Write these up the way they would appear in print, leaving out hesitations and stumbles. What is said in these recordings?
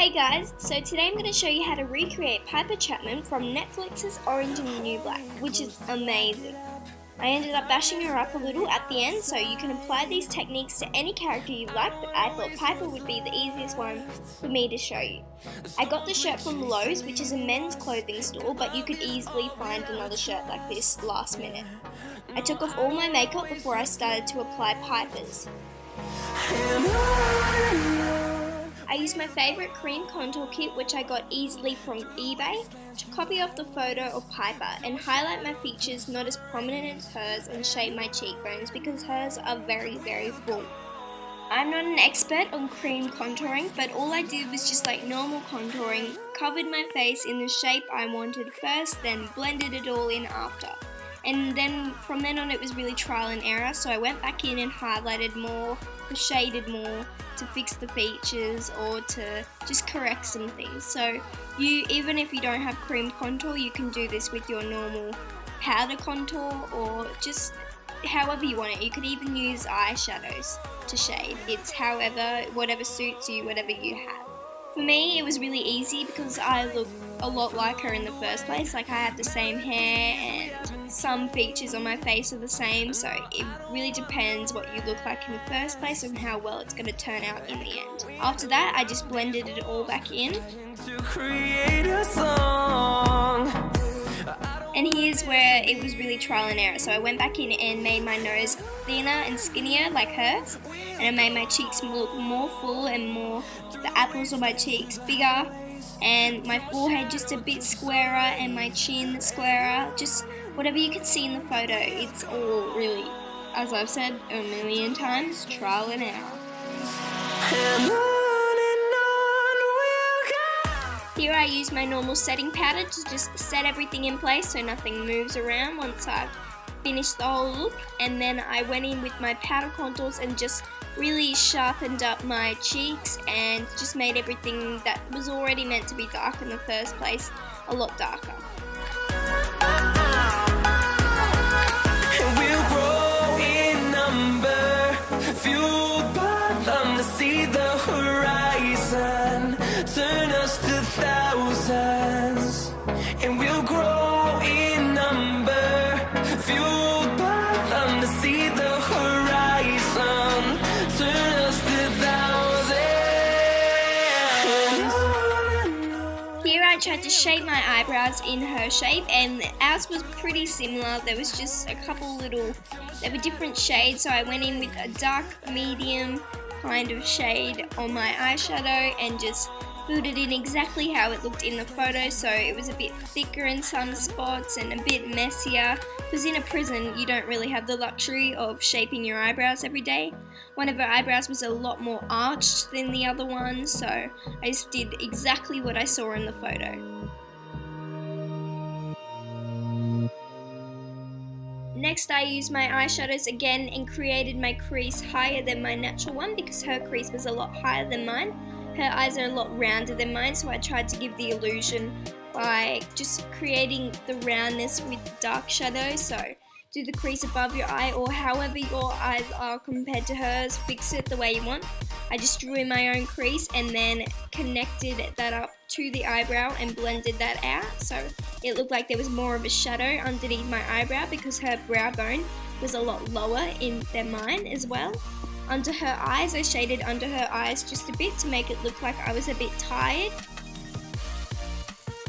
Hey guys, so today I'm going to show you how to recreate Piper Chapman from Netflix's Orange and the New Black, which is amazing. I ended up bashing her up a little at the end, so you can apply these techniques to any character you like, but I thought Piper would be the easiest one for me to show you. I got the shirt from Lowe's, which is a men's clothing store, but you could easily find another shirt like this last minute. I took off all my makeup before I started to apply Piper's. I used my favourite cream contour kit, which I got easily from eBay, to copy off the photo of Piper and highlight my features not as prominent as hers and shape my cheekbones because hers are very, very full. I'm not an expert on cream contouring, but all I did was just like normal contouring, covered my face in the shape I wanted first, then blended it all in after. And then from then on it was really trial and error, so I went back in and highlighted more, shaded more to fix the features or to just correct some things. So even if you don't have cream contour, you can do this with your normal powder contour or just however you want it. You could even use eyeshadows to shade. It's whatever suits you, whatever you have. For me, it was really easy because I look a lot like her in the first place. Like I have the same hair and some features on my face are the same, so it really depends what you look like in the first place and how well it's going to turn out in the end. After that, I just blended it all back in. And here's where it was really trial and error. So I went back in and made my nose thinner and skinnier like hers, and I made my cheeks look more full and the apples on my cheeks bigger, and my forehead just a bit squarer and my chin squarer, just whatever you can see in the photo. It's all really, as I've said a million times, trial and error. Here I use my normal setting powder to just set everything in place so nothing moves around once I've finished the whole look, and then I went in with my powder contours and just really sharpened up my cheeks and just made everything that was already meant to be dark in the first place a lot darker. We'll grow in number, fueled by them to see the horizon, turn us to thousands. And we'll grow in number, fueled by them to see the horizon, turn us to thousands. Here I tried to shape my eyebrows in her shape, and ours was pretty similar. There was just a couple they were different shades, so I went in with a dark medium kind of shade on my eyeshadow and just filled it in exactly how it looked in the photo, so it was a bit thicker in some spots and a bit messier, because in a prison you don't really have the luxury of shaping your eyebrows every day. One of her eyebrows was a lot more arched than the other one, so I just did exactly what I saw in the photo. Next I used my eyeshadows again and created my crease higher than my natural one because her crease was a lot higher than mine. Her eyes are a lot rounder than mine, so I tried to give the illusion by just creating the roundness with the dark shadow. So do the crease above your eye or however your eyes are compared to hers, fix it the way you want. I just drew in my own crease and then connected that up to the eyebrow and blended that out, so it looked like there was more of a shadow underneath my eyebrow because her brow bone was a lot lower than mine as well. Under her eyes, I shaded under her eyes just a bit to make it look like I was a bit tired.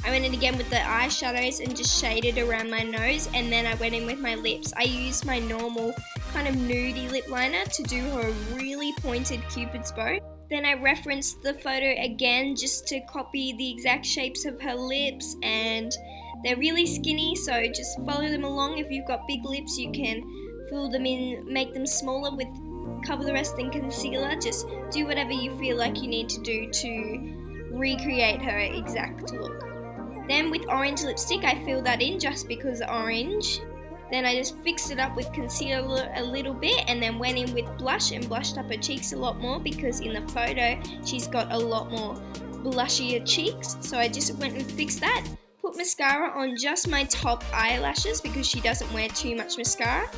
I went in again with the eyeshadows and just shaded around my nose, and then I went in with my lips. I used my normal kind of nudie lip liner to do her really pointed Cupid's bow. Then I referenced the photo again just to copy the exact shapes of her lips, and they're really skinny, so just follow them along. If you've got big lips, you can fill them in, make them smaller cover the rest in concealer. Just do whatever you feel like you need to do to recreate her exact look. Then with orange lipstick, I filled that in just because orange. Then I just fixed it up with concealer a little bit and then went in with blush and blushed up her cheeks a lot more because in the photo she's got a lot more blushier cheeks. So I just went and fixed that, put mascara on just my top eyelashes because she doesn't wear too much mascara,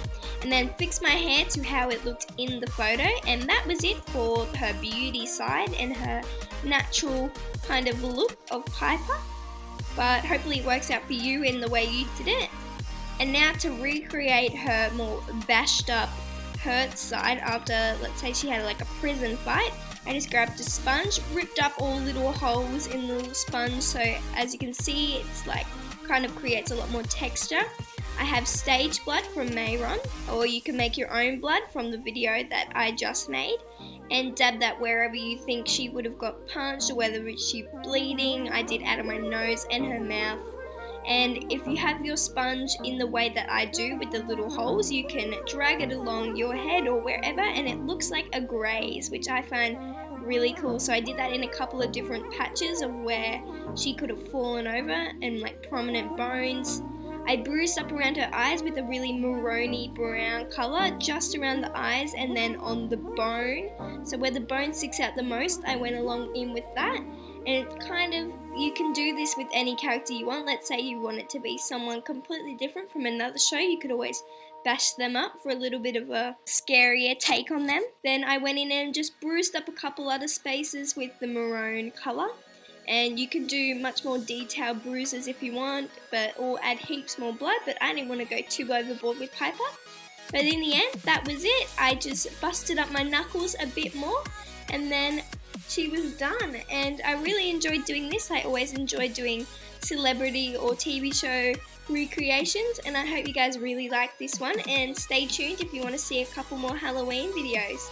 and then fix my hair to how it looked in the photo, and that was it for her beauty side and her natural kind of look of Piper. But hopefully it works out for you in the way you did it. And now to recreate her more bashed up, hurt side after, let's say she had like a prison fight, I just grabbed a sponge, ripped up all little holes in the little sponge, so as you can see it's like kind of creates a lot more texture. I have stage blood from Mayron, or you can make your own blood from the video that I just made, and dab that wherever you think she would have got punched or whether she's bleeding. I did out of my nose and her mouth. And if you have your sponge in the way that I do with the little holes, you can drag it along your head or wherever and it looks like a graze, which I find really cool. So I did that in a couple of different patches of where she could have fallen over and like prominent bones. I bruised up around her eyes with a really maroony brown colour just around the eyes and then on the bone. So where the bone sticks out the most, I went along in with that. And it's kind of, you can do this with any character you want. Let's say you want it to be someone completely different from another show. You could always bash them up for a little bit of a scarier take on them. Then I went in and just bruised up a couple other spaces with the maroon colour. And you can do much more detailed bruises if you want, or add heaps more blood, but I didn't want to go too overboard with Piper. But in the end, that was it. I just busted up my knuckles a bit more, and then she was done. And I really enjoyed doing this. I always enjoy doing celebrity or TV show recreations, and I hope you guys really like this one, and stay tuned if you want to see a couple more Halloween videos.